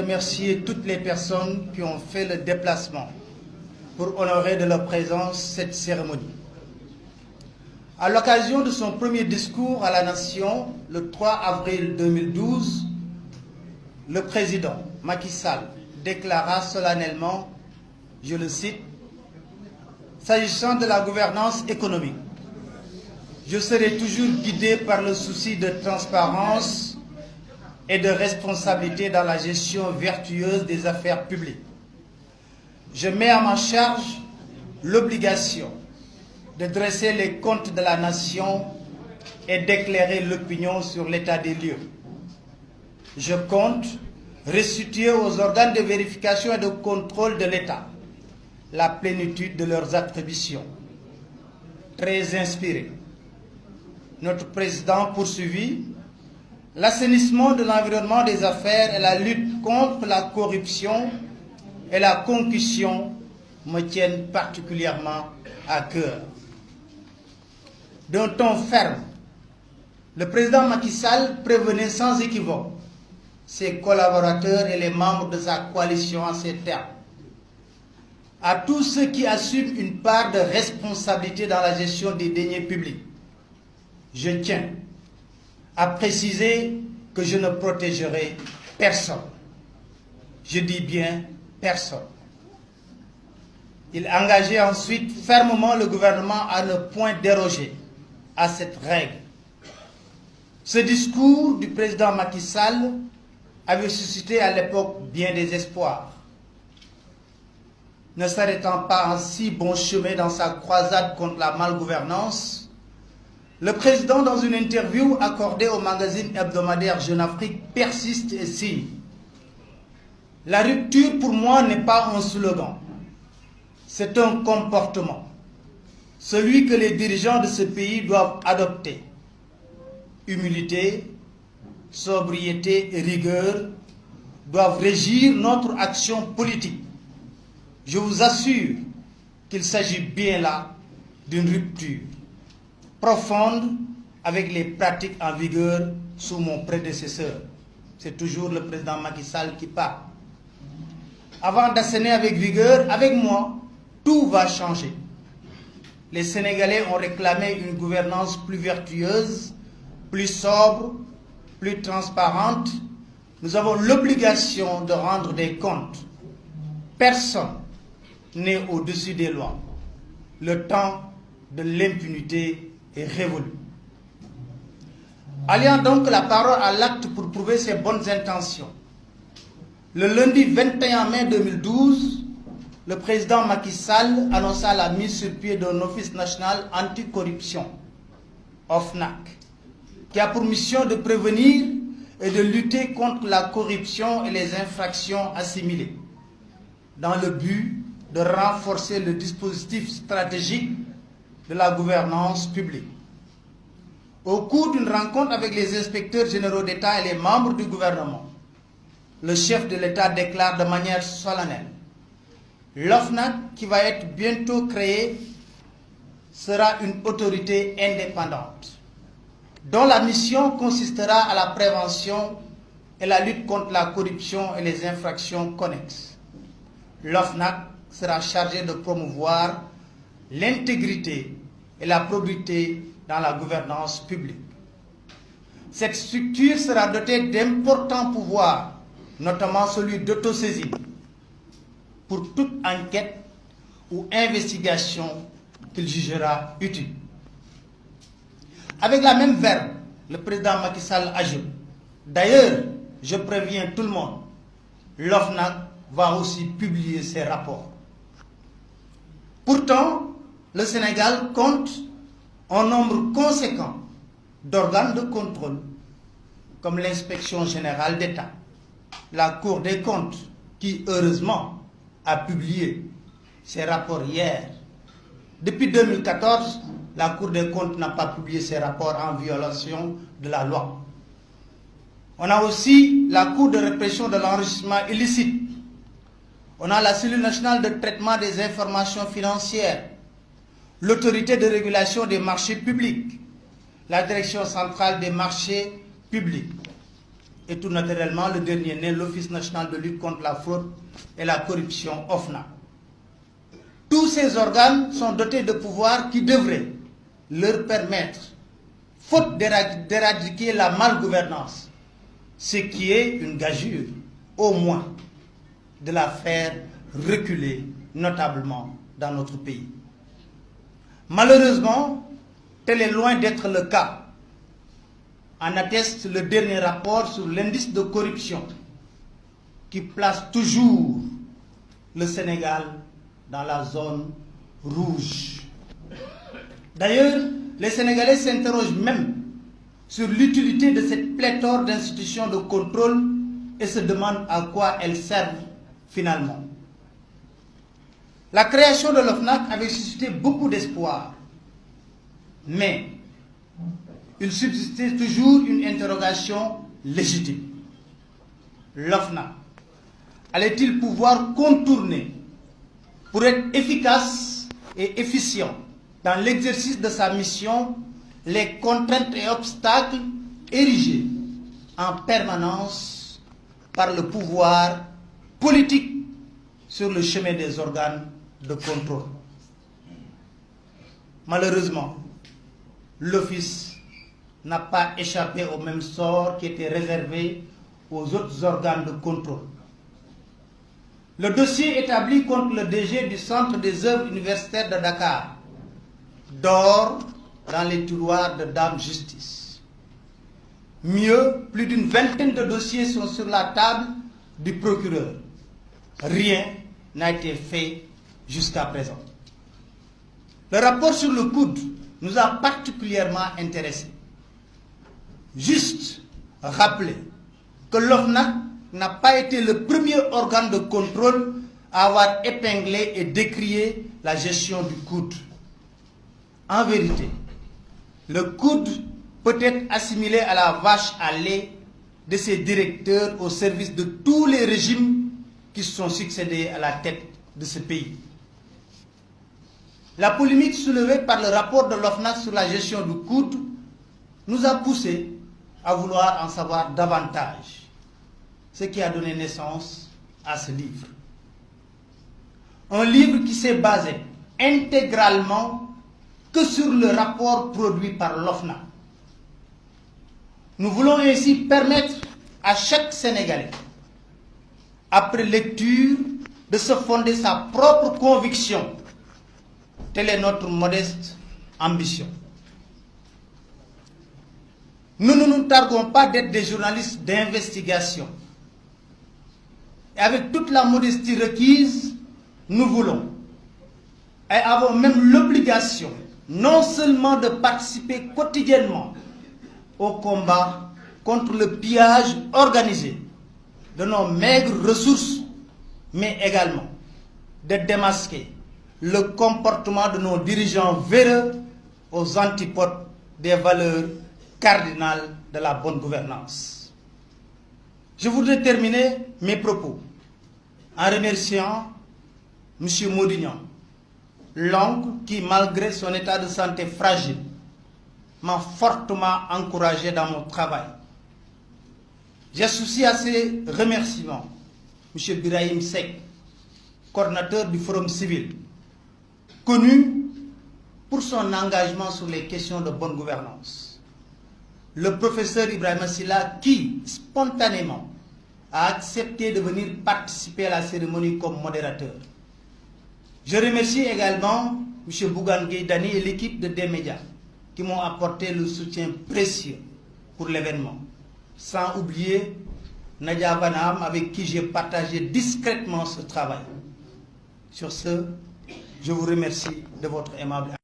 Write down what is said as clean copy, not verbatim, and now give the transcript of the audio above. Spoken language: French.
Remercier toutes les personnes qui ont fait le déplacement pour honorer de leur présence cette cérémonie. À l'occasion de son premier discours à la nation, le 3 avril 2012, le président Macky Sall déclara solennellement, je le cite, « S'agissant de la gouvernance économique, je serai toujours guidé par le souci de transparence et de responsabilité dans la gestion vertueuse des affaires publiques. Je mets à ma charge l'obligation de dresser les comptes de la nation et d'éclairer l'opinion sur l'état des lieux. Je compte restituer aux organes de vérification et de contrôle de l'État la plénitude de leurs attributions. » Très inspiré, notre président poursuivit: « L'assainissement de l'environnement des affaires et la lutte contre la corruption et la concussion me tiennent particulièrement à cœur. » D'un ton ferme, le président Macky Sall prévenait sans équivoque ses collaborateurs et les membres de sa coalition en ces termes. À tous ceux qui assument une part de responsabilité dans la gestion des deniers publics, je tiens à préciser que je ne protégerai personne. Je dis bien personne. Il engageait ensuite fermement le gouvernement à ne point déroger à cette règle. Ce discours du président Macky Sall avait suscité à l'époque bien des espoirs. Ne s'arrêtant pas en si bon chemin dans sa croisade contre la malgouvernance, le président, dans une interview accordée au magazine hebdomadaire Jeune Afrique, persiste et signe. « La rupture pour moi n'est pas un slogan, c'est un comportement, celui que les dirigeants de ce pays doivent adopter. Humilité, sobriété et rigueur doivent régir notre action politique. Je vous assure qu'il s'agit bien là d'une rupture profonde avec les pratiques en vigueur sous mon prédécesseur. » C'est toujours le président Macky Sall qui parle. Avant d'asséner avec vigueur, avec moi, tout va changer. Les Sénégalais ont réclamé une gouvernance plus vertueuse, plus sobre, plus transparente. Nous avons l'obligation de rendre des comptes. Personne n'est au-dessus des lois. Le temps de l'impunité est révolu. Alliant donc la parole à l'acte pour prouver ses bonnes intentions, le lundi 21 mai 2012, le président Macky Sall annonça la mise sur pied d'un office national anticorruption, OFNAC, qui a pour mission de prévenir et de lutter contre la corruption et les infractions assimilées, dans le but de renforcer le dispositif stratégique de la gouvernance publique. Au cours d'une rencontre avec les inspecteurs généraux d'État et les membres du gouvernement, le chef de l'État déclare de manière solennelle: l'OFNAC, qui va être bientôt créée, sera une autorité indépendante, dont la mission consistera à la prévention et la lutte contre la corruption et les infractions connexes. L'OFNAC sera chargé de promouvoir l'intégrité et la probité dans la gouvernance publique. Cette structure sera dotée d'importants pouvoirs, notamment celui d'autosaisine, pour toute enquête ou investigation qu'il jugera utile. Avec la même verve, le président Macky Sall ajoute: d'ailleurs, je préviens tout le monde, l'OFNAC va aussi publier ses rapports. Pourtant, le Sénégal compte un nombre conséquent d'organes de contrôle, comme l'inspection générale d'État, la Cour des comptes, qui heureusement a publié ses rapports hier. Depuis 2014, la Cour des comptes n'a pas publié ses rapports en violation de la loi. On a aussi la Cour de répression de l'enrichissement illicite. On a la cellule nationale de traitement des informations financières, l'autorité de régulation des marchés publics, la direction centrale des marchés publics. et tout naturellement le dernier né, l'Office national de lutte contre la fraude et la corruption, OFNAC. Tous ces organes sont dotés de pouvoirs qui devraient leur permettre, faute d'éradiquer la malgouvernance, ce qui est une gageure, au moins, de la faire reculer notablement dans notre pays. Malheureusement, tel est loin d'être le cas. En atteste le dernier rapport sur l'indice de corruption qui place toujours le Sénégal dans la zone rouge. D'ailleurs, les Sénégalais s'interrogent même sur l'utilité de cette pléthore d'institutions de contrôle et se demandent à quoi elles servent finalement. La création de l'OFNAC avait suscité beaucoup d'espoir, mais il subsistait toujours une interrogation légitime. L'OFNAC allait-il pouvoir contourner, pour être efficace et efficient dans l'exercice de sa mission, les contraintes et obstacles érigés en permanence par le pouvoir politique sur le chemin des organes de contrôle? Malheureusement, l'Office n'a pas échappé au même sort qui était réservé aux autres organes de contrôle. Le dossier établi contre le DG du Centre des œuvres universitaires de Dakar dort dans les tiroirs de Dame Justice. Mieux, plus d'une vingtaine de dossiers sont sur la table du procureur. Rien n'a été fait jusqu'à présent. Le rapport sur le coude nous a particulièrement intéressés. Juste rappeler que l'OFNAC n'a pas été le premier organe de contrôle à avoir épinglé et décrié la gestion du coude. En vérité, le coude peut être assimilé à la vache à lait de ses directeurs au service de tous les régimes qui se sont succédés à la tête de ce pays. La polémique soulevée par le rapport de l'OFNAC sur la gestion du coude nous a poussé à vouloir en savoir davantage, ce qui a donné naissance à ce livre. Un livre qui s'est basé intégralement que sur le rapport produit par l'OFNAC. Nous voulons ainsi permettre à chaque Sénégalais, après lecture, de se fonder sa propre conviction. Telle est notre modeste ambition. Nous ne nous targuons pas d'être des journalistes d'investigation. Et avec toute la modestie requise, nous voulons et avons même l'obligation non seulement de participer quotidiennement au combat contre le pillage organisé de nos maigres ressources, mais également de démasquer le comportement de nos dirigeants véreux aux antipodes des valeurs cardinales de la bonne gouvernance. Je voudrais terminer mes propos en remerciant M. Modignan, l'oncle qui, malgré son état de santé fragile, m'a fortement encouragé dans mon travail. J'associe à ces remerciements M. Birahim Seck, coordinateur du Forum civil, connu pour son engagement sur les questions de bonne gouvernance. Le professeur Ibrahima Silla qui, spontanément, a accepté de venir participer à la cérémonie comme modérateur. Je remercie également M. Bougane Gueye Dany et l'équipe de D-Média qui m'ont apporté le soutien précieux pour l'événement. Sans oublier Nadia Banam avec qui j'ai partagé discrètement ce travail. Sur ce, je vous remercie de votre aimable